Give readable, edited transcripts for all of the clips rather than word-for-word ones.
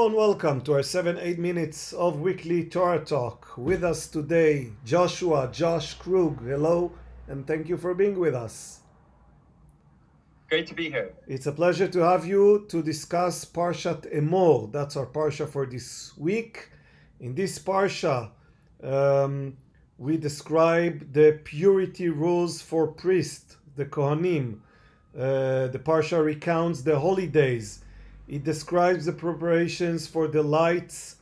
And welcome to our 7-8 minutes of weekly Torah talk. With us today, Josh Krug. Hello, and thank you for being with us. Great to be here. It's a pleasure to have you to discuss Parshat Emor. That's our Parsha for this week. In this Parsha, we describe the purity rules for priests, the Kohanim. The Parsha recounts the holy days. It describes the preparations for the lights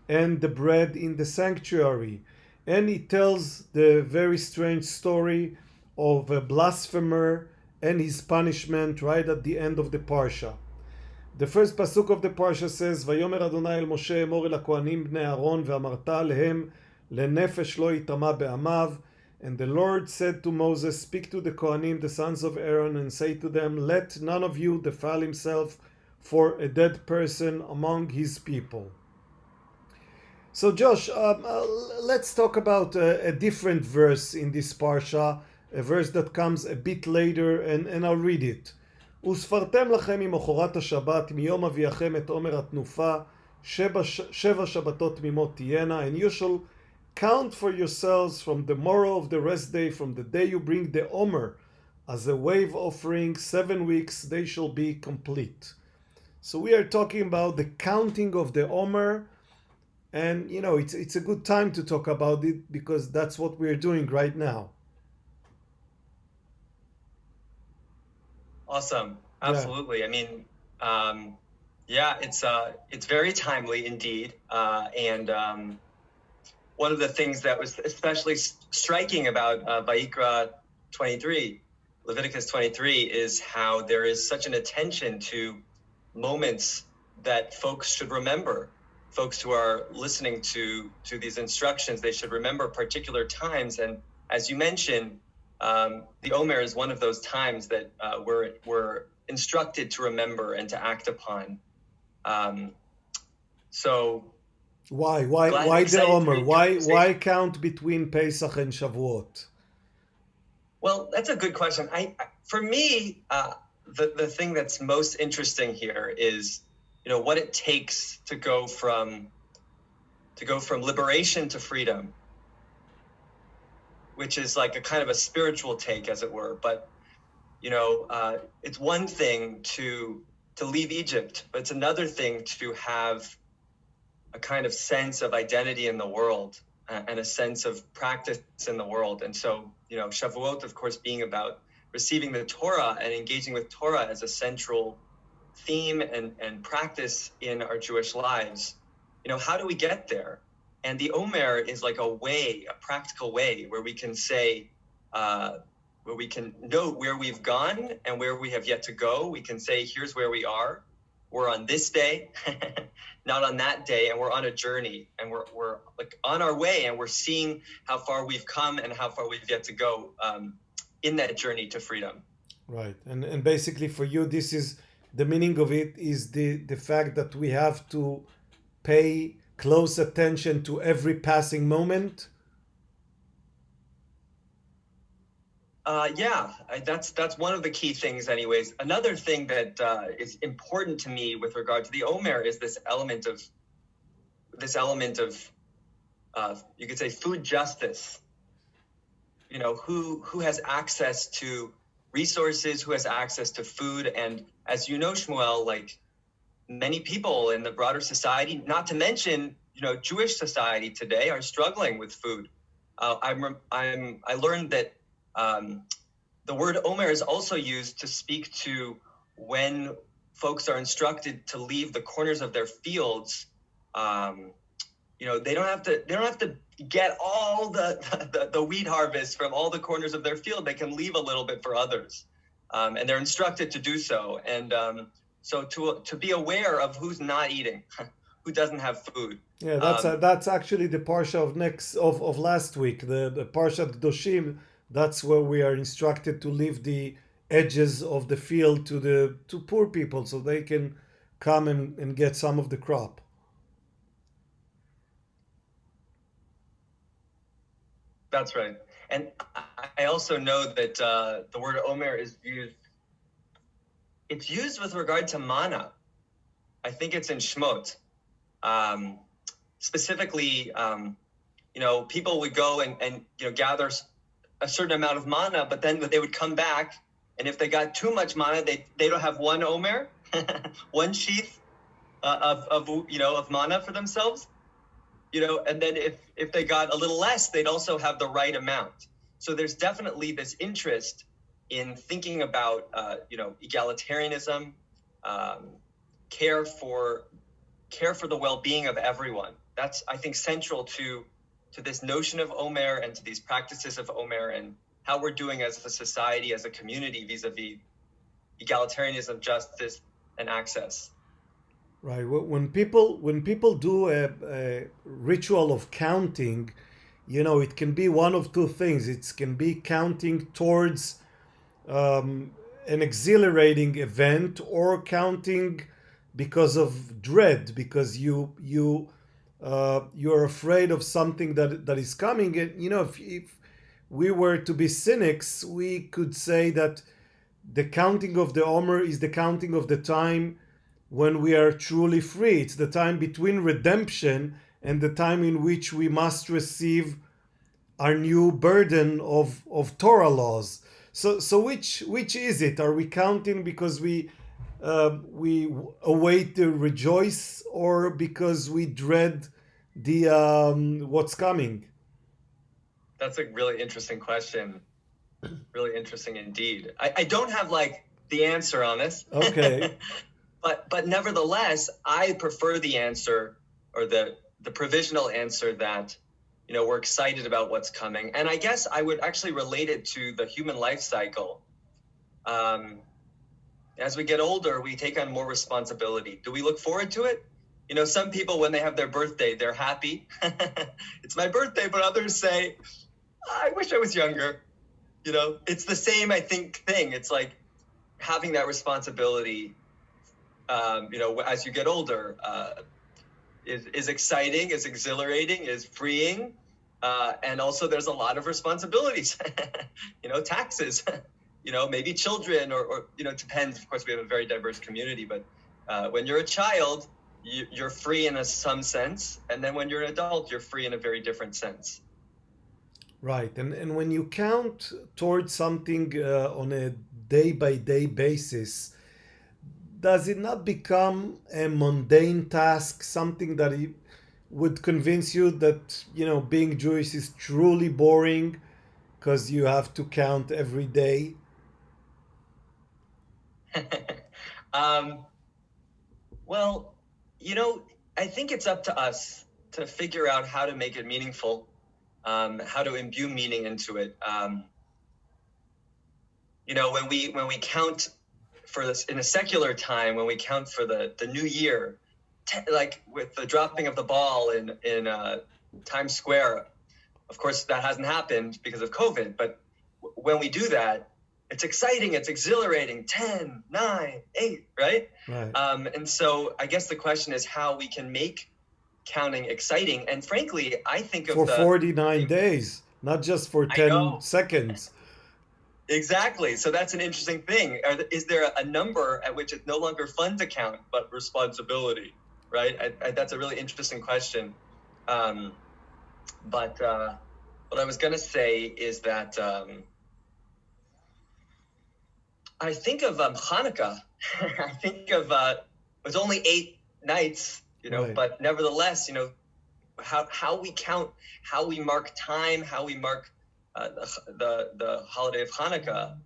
and the bread in the sanctuary. And it tells the very strange story of a blasphemer and his punishment right at the end of the Parsha. The first pasuk of the Parsha says, ויאמר אדוני אל משה אמור אל הכהנים בני אהרון ואמרת עליהם לנפש לא יטמא בעמיו. And the Lord said to Moses, speak to the Kohanim, the sons of Aaron, and say to them, let none of you defile himself for a dead person among his people. So Josh, let's talk about a different verse in this Parsha, a verse that comes a bit later, and I'll read it. וספרתם לכם ממחרת השבת, מיום אביאכם את עומר התנופה, שבע שבתות תמימות תהיינה, and you shall count for yourselves from the morrow of the rest day, from the day you bring the Omer, as a wave offering, 7 weeks they shall be complete. So we are talking about the counting of the Omer, and you know it's a good time to talk about it because that's what we're doing right now. Awesome. Absolutely. Yeah. I mean, it's very timely indeed. And one of the things that was especially striking about Vayikra 23, Leviticus 23, is how there is such an attention to moments that folks should remember. Folks who are listening to these instructions, they should remember particular times. And as you mentioned, the Omer is one of those times that we're instructed to remember and to act upon. So why the Omer? Why count between Pesach and Shavuot? Well, that's a good question. For me, the thing that's most interesting here is, what it takes to go from liberation to freedom, which is like a kind of a spiritual take, as it were. But it's one thing to leave Egypt, but it's another thing to have a kind of sense of identity in the world and a sense of practice in the world. And so, Shavuot, of course, being about receiving the Torah and engaging with Torah as a central theme and practice in our Jewish lives. How do we get there? And the Omer is like a practical way where we can say, where we can note where we've gone and where we have yet to go. We can say, here's where we are. We're on this day, not on that day, and we're on a journey, and we're like on our way, and we're seeing how far we've come and how far we've yet to go in that journey to freedom. Right, and basically for you, this is the meaning of it is the fact that we have to pay close attention to every passing moment. That's one of the key things anyways. Another thing that is important to me with regard to the Omer is this element of you could say food justice. Who has access to resources, who has access to food. And as you know, Shmuel, like many people in the broader society, not to mention, Jewish society today, are struggling with food. I learned that the word Omer is also used to speak to when folks are instructed to leave the corners of their fields. They don't have to get all the wheat harvest from all the corners of their field. They can leave a little bit for others, and they're instructed to do so. And so to be aware of who's not eating, who doesn't have food. Yeah, that's actually the parsha of last week, the Parshat Kedoshim. That's where we are instructed to leave the edges of the field to poor people so they can come and get some of the crop. That's right. And I also know that the word Omer is used. It's used with regard to manna. I think it's in Shmot. Um, specifically, people would go and gather a certain amount of mana, but then they would come back, and if they got too much mana, they don't have one omer, one sheath of mana for themselves, and then if they got a little less, they'd also have the right amount. So there's definitely this interest in thinking about egalitarianism, care for the well-being of everyone. That's, I think, central to this notion of Omer and to these practices of Omer and how we're doing as a society, as a community, vis-a-vis egalitarianism, justice, and access. Right. When people do a ritual of counting, it can be one of two things. It can be counting towards an exhilarating event, or counting because of dread, because you're afraid of something that is coming. And if we were to be cynics, we could say that the counting of the Omer is the counting of the time when we are truly free. It's the time between redemption and the time in which we must receive our new burden of Torah laws. So which is it? Are we counting because we await the rejoice, or because we dread the what's coming? That's a really interesting question. Really interesting indeed. I don't have the answer on this. Okay. But nevertheless, I prefer the answer, or the provisional answer, that we're excited about what's coming. And I guess I would actually relate it to the human life cycle. As we get older, we take on more responsibility. Do we look forward to it? Some people, when they have their birthday, they're happy. It's my birthday, but others say, I wish I was younger. It's the same, I think, thing. It's like having that responsibility, as you get older, is exciting, is exhilarating, is freeing. And also there's a lot of responsibilities, taxes, maybe children, or depends. Of course, we have a very diverse community, but when you're a child, you're free in some sense. And then when you're an adult, you're free in a very different sense. Right. And when you count towards something on a day by day basis, does it not become a mundane task, something that would convince you that being Jewish is truly boring because you have to count every day? Well, I think it's up to us to figure out how to make it meaningful, how to imbue meaning into it. When we count for this in a secular time, when we count for the new year, like with the dropping of the ball in Times Square, of course that hasn't happened because of COVID, but when we do that, it's exciting, it's exhilarating. 10, 9, 8, right? Right. And so I guess the question is how we can make counting exciting. And frankly, I think of for 49 days, not just for 10 seconds. Exactly. So that's an interesting thing. Is there a number at which it's no longer fun to count, but responsibility, right? That's a really interesting question. But what I was going to say is that I think of Hanukkah. I think of it was only 8 nights, Right. but nevertheless, how we count, how we mark time, how we mark the holiday of Hanukkah.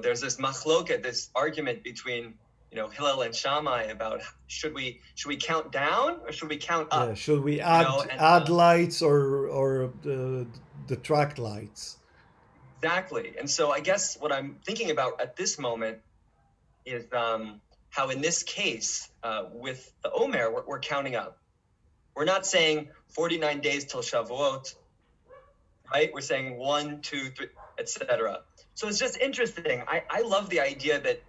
There's this machloket, this argument between Hillel and Shammai about should we count down or should we count up? Yeah, should we add lights or the track lights? Exactly. And so I guess what I'm thinking about at this moment is how in this case with the Omer, we're counting up. We're not saying 49 days till Shavuot, right? We're saying 1, 2, 3, etc. So it's just interesting. I love the idea that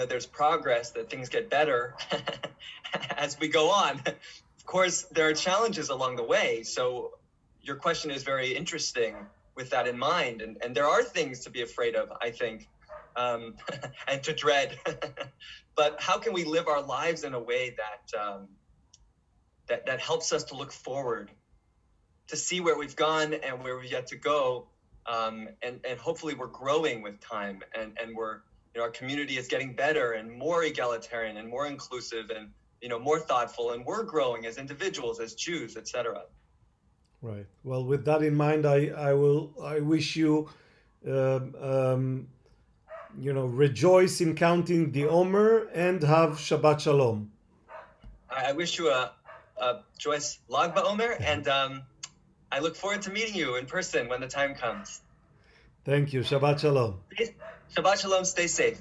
there's progress, that things get better as we go on. Of course, there are challenges along the way. So your question is very interesting with that in mind. And there are things to be afraid of, I think, and to dread. But how can we live our lives in a way that that helps us to look forward, to see where we've gone and where we've yet to go. And hopefully we're growing with time, and we're, our community is getting better and more egalitarian and more inclusive and, more thoughtful, and we're growing as individuals, as Jews, etc. Right. Well, with that in mind, I wish you, rejoice in counting the Omer and have Shabbat Shalom. I wish you a joyous Lag BaOmer, and I look forward to meeting you in person when the time comes. Thank you. Shabbat Shalom. Shabbat Shalom. Stay safe.